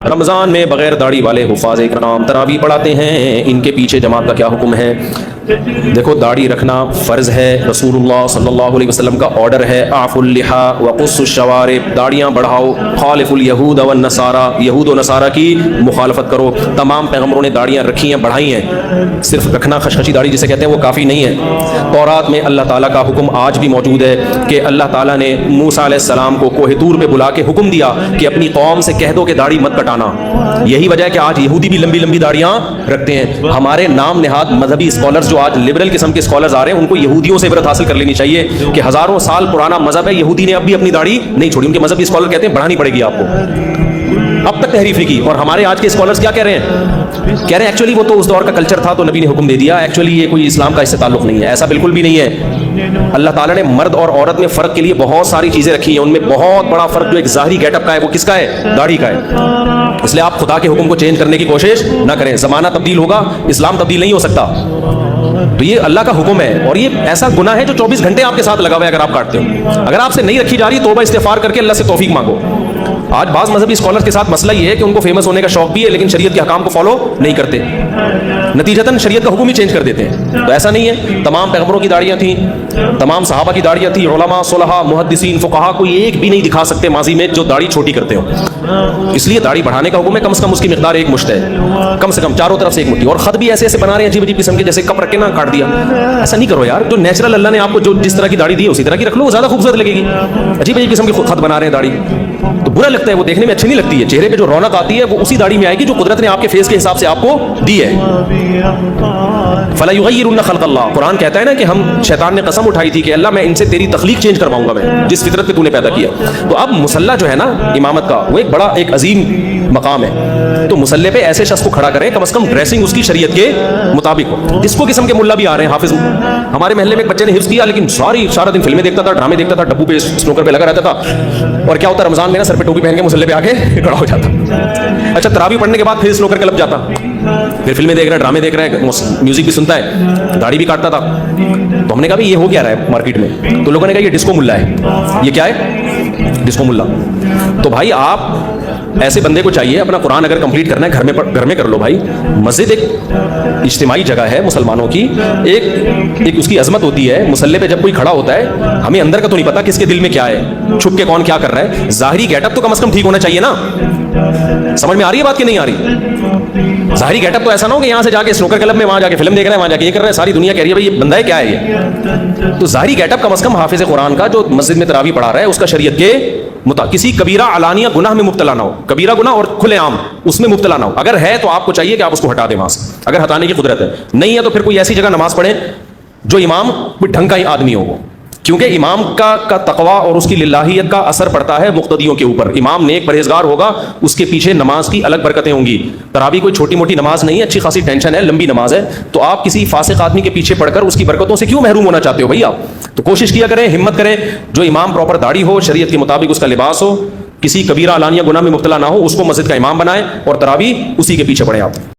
رمضان میں بغیر داڑھی والے حفاظ کرام تراویح پڑھاتے ہیں، ان کے پیچھے جماعت کا کیا حکم ہے؟ دیکھو، داڑھی رکھنا فرض ہے، رسول اللہ صلی اللہ علیہ وسلم کا آرڈر ہے، اعفوا اللحى وقصوا الشوارب، داڑیاں بڑھاؤ، خالف اليہود والنصارى، یہود و نصارہ کی مخالفت کرو۔ تمام پیغمبروں نے داڑیاں رکھی ہیں، بڑھائی ہیں، صرف رکھنا خشخشی داڑھی جسے کہتے ہیں وہ کافی نہیں ہے۔ تورات میں اللہ تعالیٰ کا حکم آج بھی موجود ہے کہ اللہ تعالیٰ نے موسیٰ علیہ السلام کو کوہ طور پہ بلا کے حکم دیا کہ اپنی قوم سے کہہ دو کہ داڑھی مت کٹانا۔ یہی وجہ ہے کہ آج یہودی بھی لمبی لمبی داڑیاں رکھتے ہیں۔ ہمارے نام نہاد مذہبی اسکالرز جو آج لبرل قسم کے اسکالرز آ رہے ہیں، ان کو یہودیوں سے عبرت حاصل کر لینی چاہیے کہ ہزاروں سال پرانا مذہب ہے، یہودی نے اب بھی اپنی داڑھی نہیں چھوڑی۔ ان کے مذہبی اسکالر کہتے ہیں بڑھانی پڑے گی آپ کو، اب تک تحریف نہیں کی۔ اور ہمارے آج کے اسکالرز کیا کہہ رہے ہیں؟ کہہ رہے ہیں ایکچولی وہ تو اس دور کا کلچر تھا تو نبی نے حکم دے دیا، ایکچولی یہ کوئی اسلام کا اس سے تعلق نہیں ہے۔ ایسا بالکل بھی نہیں ہے۔ اللہ تعالیٰ نے مرد اور عورت میں فرق کے لیے بہت ساری چیزیں رکھی ہیں، ان میں بہت بڑا فرق جو ایک ظاہری گیٹ اپ کا ہے وہ کس کا ہے؟ داڑھی کا ہے۔ اس لیے آپ خدا کے حکم کو چینج کرنے کی کوشش نہ کریں، زمانہ تبدیل ہوگا، اسلام تبدیل نہیں ہو سکتا۔ تو یہ اللہ کا حکم ہے، اور یہ ایسا گناہ ہے جو 24 گھنٹے آپ کے ساتھ لگا ہوا ہے۔ اگر آپ کاٹتے ہو، اگر آپ سے نہیں رکھی جا رہی، توبہ استغفار کر کے اللہ سے توفیق مانگو۔ آج بعض مذہبی اسکالرز کے ساتھ مسئلہ یہ ہے کہ ان کو فیمس ہونے کا شوق بھی ہے، لیکن شریعت کے احکام کو فالو نہیں کرتے، نتیجتاً شریعت کا حکم ہی چینج کر دیتے ہیں۔ تو ایسا نہیں ہے، تمام پیغمبروں کی داڑیاں تھیں، تمام صحابہ کی داڑیاں تھیں، علماء، صلحاء، محدثین، فقہاء، کوئی ایک بھی نہیں دکھا سکتے ماضی میں جو داڑھی چھوٹی کرتے ہو۔ اس لیے داڑھی بڑھانے کا حکم ہے، کم سے کم اس کی مقدار 1 مشت ہے، کم سے کم چاروں طرف سے 1 مٹھی۔ اور خط بھی ایسے ایسے بنا رہے ہیں عجیب عجیب قسم کے، جیسے کپ رکھ کے نہ کاٹ دیا۔ ایسا نہیں کرو یار، جو نیچرل اللہ نے آپ کو جو جس طرح کی داڑھی دی ہے اسی طرح کی رکھ لو، وہ زیادہ خوبصورت لگے گی۔ عجیب عجیب قسم کے خط بنا رہے ہیں داڑھی، تو برا لگتا ہے، وہ دیکھنے میں اچھی نہیں لگتی ہے۔ چہرے پہ جو رونق آتی ہے وہ اسی داڑھی میں آئے گی جو قدرت نے آپ کے فیس کے حساب سے آپ کو دی ہے۔ فَلَا يُغَيِّرُنَّ خَلْقَ اللَّهِ، قرآن کہتا ہے نا کہ ہم، شیطان نے قسم اٹھائی تھی کہ اللہ میں ان سے تیری تخلیق چینج کرواؤں گا، میں جس فطرت پہ تو نے پیدا کیا۔ تو اب مصلی جو ہے نا امامت کا، وہ ایک بڑا ایک عظیم مقام ہے، تو مصلی پہ ایسے شخص کو کھڑا کریں کم از کم ڈریسنگ اس کی شریعت کے مطابق ہو۔ ڈسکو قسم کے ملا بھی آ رہے ہیں، حافظ۔ ہمارے محلے میں ایک بچے نے حفظ کیا، لیکن سارا دن فلمیں دیکھتا تھا، ڈرامے دیکھتا تھا، ڈبو پہ سنوکر پہ لگا رہتا تھا، اور کیا ہوتا رمضان میں نا سر پہ ٹوپی پہن کے مصلی پہ آ کے کھڑا ہو جاتا۔ اچھا، تراویح پڑھنے کے بعد پھر سنوکر کلب جاتا، پھر فلمیں دیکھ رہا ہے، ڈرامے دیکھ رہا ہے، میوزک بھی سنتا ہے، داڑھی بھی کاٹتا تھا۔ تو ہم نے کہا بھی یہ ہو کیا رہا ہے مارکیٹ میں؟ تو لوگوں نے کہا یہ ڈسکو ملا ہے۔ یہ کیا ہے؟ ڈسکو ملا۔ تو بھائی آپ ایسے بندے کو چاہیے، اپنا قرآن اگر کمپلیٹ کرنا ہے گھر میں کر لو بھائی۔ مسجد ایک اجتماعی جگہ ہے مسلمانوں کی، ایک اس کی عظمت ہوتی ہے۔ مصلی پہ جب کوئی کھڑا ہوتا ہے، ہمیں اندر کا تو نہیں پتا کس کے دل میں کیا ہے، چھپ کے کون کیا کر رہا ہے۔ ظاہری گیٹ اپ تو کم از کم ٹھیک ہونا چاہیے نا۔ سمجھ میں آ رہی ہے بات کہ نہیں آ رہی؟ ظاہری گیٹ اپ تو ایسا نہ ہو کہ یہاں سے جا کے سنوکر کلب میں، وہاں جا کے فلم دیکھ رہے ہیں، وہاں جا کے یہ کر رہے ہیں، ساری دنیا کہہ رہی ہے بھائی یہ بندہ ہے کیا ہے یہ۔ تو ظاہری گیٹ اپ کم از کم حافظ قرآن کا جو مسجد میں تراویح پڑھا رہا ہے اس کا شریعت کے کسی کبیرہ علانیہ گناہ میں مبتلا نہ ہو، کبیرہ گناہ اور کھلے عام اس میں مبتلا نہ ہو۔ اگر ہے تو آپ کو چاہیے کہ آپ اس کو ہٹا دیں وہاں سے، اگر ہٹانے کی قدرت ہے۔ نہیں ہے تو پھر کوئی ایسی جگہ نماز پڑھیں جو امام کوئی ڈھنگ کا ہی آدمی ہو، کیونکہ امام کا تقویٰ اور اس کی للہیت کا اثر پڑتا ہے مقتدیوں کے اوپر۔ امام نیک پرہیزگار ہوگا، اس کے پیچھے نماز کی الگ برکتیں ہوں گی۔ تراویح کوئی چھوٹی موٹی نماز نہیں ہے، اچھی خاصی ٹینشن ہے، لمبی نماز ہے۔ تو آپ کسی فاسق آدمی کے پیچھے پڑھ کر اس کی برکتوں سے کیوں محروم ہونا چاہتے ہو بھائی آپ؟ تو کوشش کیا کریں، ہمت کریں، جو امام پراپر داڑھی ہو، شریعت کے مطابق اس کا لباس ہو، کسی کبیرہ علانیہ گناہ میں مبتلا نہ ہو، اس کو مسجد کا امام بنائیں اور تراویح اسی کے پیچھے پڑھیں آپ۔